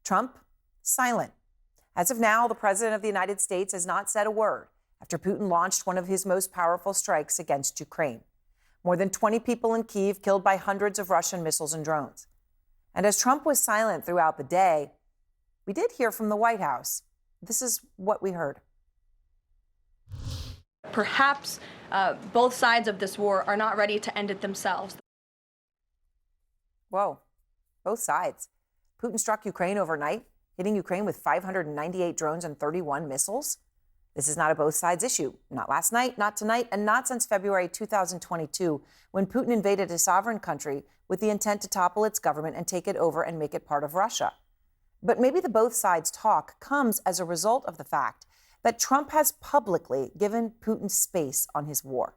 Trump, silent. As of now, the president of the United States has not said a word after Putin launched one of his most powerful strikes against Ukraine. More than 20 people in Kyiv killed by hundreds of Russian missiles and drones. And as Trump was silent throughout the day, we did hear from the White House. This is what we heard. Perhaps both sides of this war are not ready to end it themselves. Whoa, both sides. Putin struck Ukraine overnight, hitting Ukraine with 598 drones and 31 missiles. This is not a both sides issue. Not last night, not tonight, and not since February 2022, when Putin invaded a sovereign country with the intent to topple its government and take it over and make it part of Russia. But maybe the both sides talk comes as a result of the fact that Trump has publicly given Putin space on his war.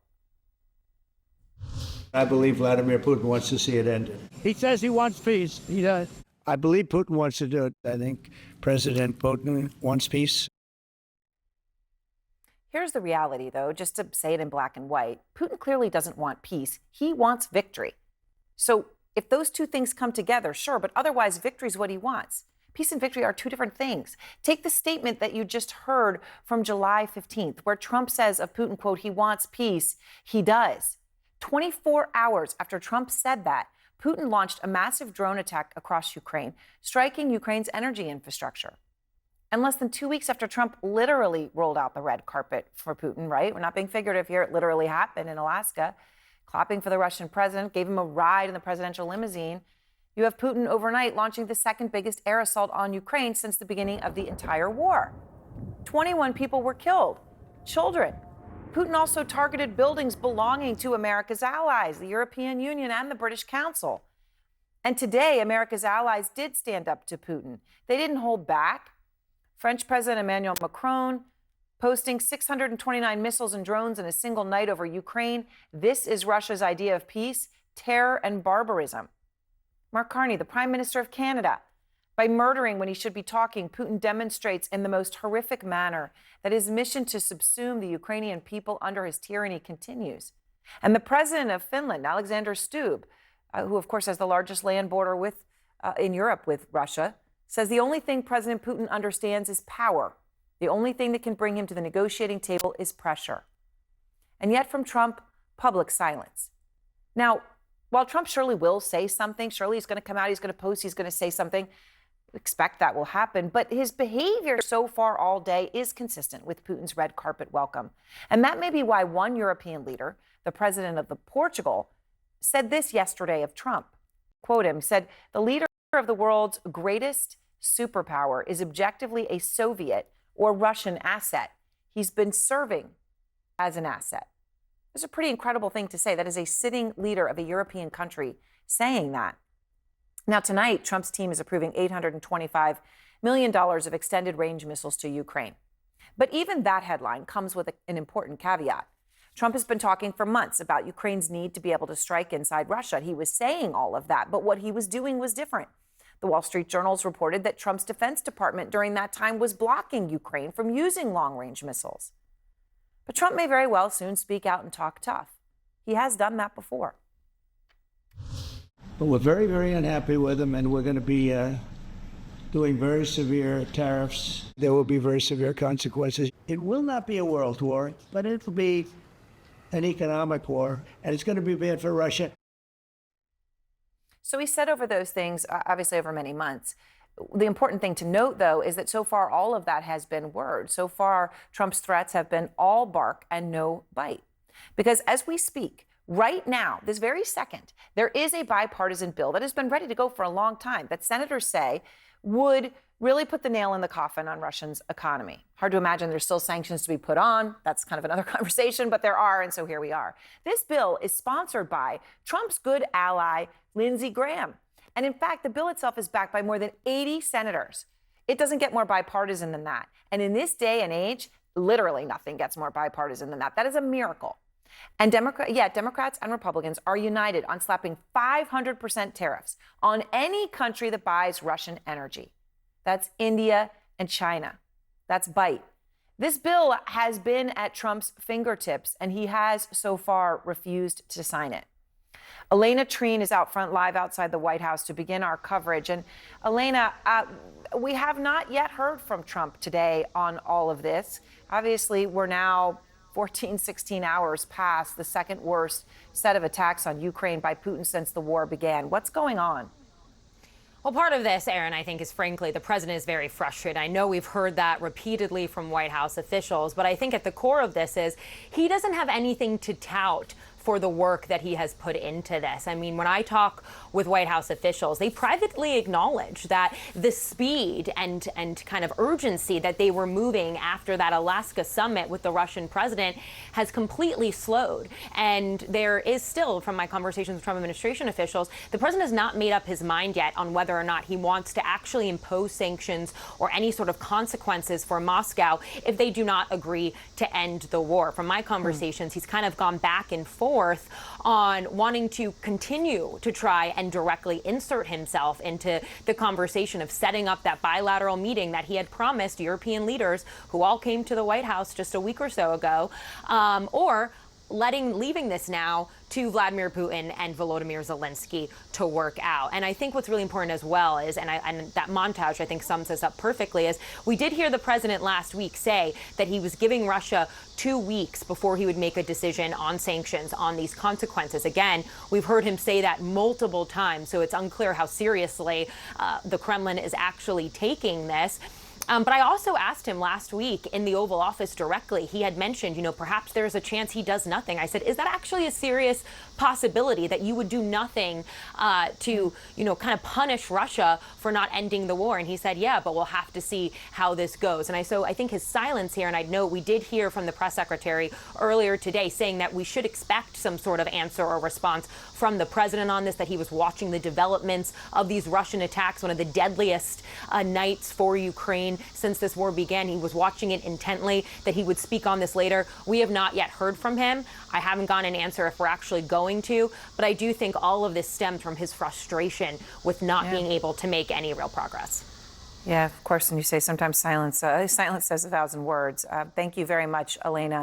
I believe Vladimir Putin wants to see it ended. He says he wants peace. He does. I believe Putin wants to do it. I think President Putin wants peace. Here's the reality, though, just to say it in black and white. Putin clearly doesn't want peace. He wants victory. So if those two things come together, sure, but otherwise victory is what he wants. Peace and victory are two different things. Take the statement that you just heard from July 15th, where Trump says of Putin, quote, he wants peace. He does. 24 hours after Trump said that, Putin launched a massive drone attack across Ukraine, striking Ukraine's energy infrastructure. And less than 2 weeks after Trump literally rolled out the red carpet for Putin, right? We're not being figurative here. It literally happened in Alaska, clapping for the Russian president, gave him a ride in the presidential limousine. You have Putin overnight launching the second biggest air assault on Ukraine since the beginning of the entire war. 21 people were killed, children. Putin also targeted buildings belonging to America's allies, the European Union and the British Council. And today, America's allies did stand up to Putin. They didn't hold back. French President Emmanuel Macron posting 629 missiles and drones in a single night over Ukraine. This is Russia's idea of peace, terror, and barbarism. Mark Carney, the Prime Minister of Canada, by murdering when he should be talking, Putin demonstrates in the most horrific manner that his mission to subsume the Ukrainian people under his tyranny continues. And the president of Finland, Alexander Stubb, who of course has the largest land border in Europe with Russia, says the only thing President Putin understands is power. The only thing that can bring him to the negotiating table is pressure. And yet from Trump, public silence. Now, while Trump surely will say something, surely he's going to come out, he's going to post, he's going to say something, expect that will happen. But his behavior so far all day is consistent with Putin's red carpet welcome. And that may be why one European leader, the president of Portugal, said this yesterday of Trump. Quote him, said, the leader of the world's greatest superpower is objectively a Soviet or Russian asset. He's been serving as an asset. It's a pretty incredible thing to say. That is a sitting leader of a European country saying that. Now, tonight, Trump's team is approving $825 million of extended range missiles to Ukraine. But even that headline comes with an important caveat. Trump has been talking for months about Ukraine's need to be able to strike inside Russia. He was saying all of that, but what he was doing was different. The Wall Street Journal's reported that Trump's Defense Department during that time was blocking Ukraine from using long-range missiles. But Trump may very well soon speak out and talk tough. He has done that before. But we're very, very unhappy with him, and we're going to be doing very severe tariffs. There will be very severe consequences. It will not be a world war, but it will be an economic war, and it's going to be bad for Russia. So he said over those things, obviously over many months. The important thing to note, though, is that so far all of that has been words. So far, Trump's threats have been all bark and no bite. Because as we speak, right now, this very second, there is a bipartisan bill that has been ready to go for a long time that senators say would really put the nail in the coffin on Russia's economy. Hard to imagine there's still sanctions to be put on. That's kind of another conversation, but there are, and so here we are. This bill is sponsored by Trump's good ally, Lindsey Graham. And in fact, the bill itself is backed by more than 80 senators. It doesn't get more bipartisan than that. And in this day and age, literally nothing gets more bipartisan than that. That is a miracle. And Democrats and Republicans are united on slapping 500% tariffs on any country that buys Russian energy. That's India and China. That's BITE. This bill has been at Trump's fingertips, and he has so far refused to sign it. Elena Treen is out front live outside the White House to begin our coverage. And Elena, we have not yet heard from Trump today on all of this. Obviously, we're now 14, 16 hours past the second worst set of attacks on Ukraine by Putin since the war began. What's going on? Well, part of this, Aaron, I think is frankly, the president is very frustrated. I know we've heard that repeatedly from White House officials, but I think at the core of this is he doesn't have anything to tout for the work that he has put into this. I mean, when I talk with White House officials, they privately acknowledge that the speed and kind of urgency that they were moving after that Alaska summit with the Russian president has completely slowed. And there is still, from my conversations with Trump administration officials, the president has not made up his mind yet on whether or not he wants to actually impose sanctions or any sort of consequences for Moscow if they do not agree to end the war. From my conversations, he's kind of gone back and forth on wanting to continue to try and directly insert himself into the conversation of setting up that bilateral meeting that he had promised European leaders who all came to the White House just a week or so ago, or leaving this now to Vladimir Putin and Volodymyr Zelensky to work out. And I think what's really important as well is, and that montage I think sums this up perfectly, is we did hear the president last week say that he was giving Russia 2 weeks before he would make a decision on sanctions, on these consequences. Again, we've heard him say that multiple times, so it's unclear how seriously the Kremlin is actually taking this. But I also asked him last week in the Oval Office directly. He had mentioned, perhaps there's a chance he does nothing. I said, is that actually a serious possibility that you would do nothing to, kind of punish Russia for not ending the war? And he said, yeah, but we'll have to see how this goes. And so I think his silence here, and I'd note we did hear from the press secretary earlier today saying that we should expect some sort of answer or response from the president on this, that he was watching the developments of these Russian attacks, one of the deadliest nights for Ukraine since this war began. He was watching it intently, that he would speak on this later. We have not yet heard from him. I haven't gotten an answer if we're actually going to, but I do think all of this stems from his frustration with not being able to make any real progress. Yeah, of course. And you say sometimes silence says 1,000 words. Thank you very much, Elena.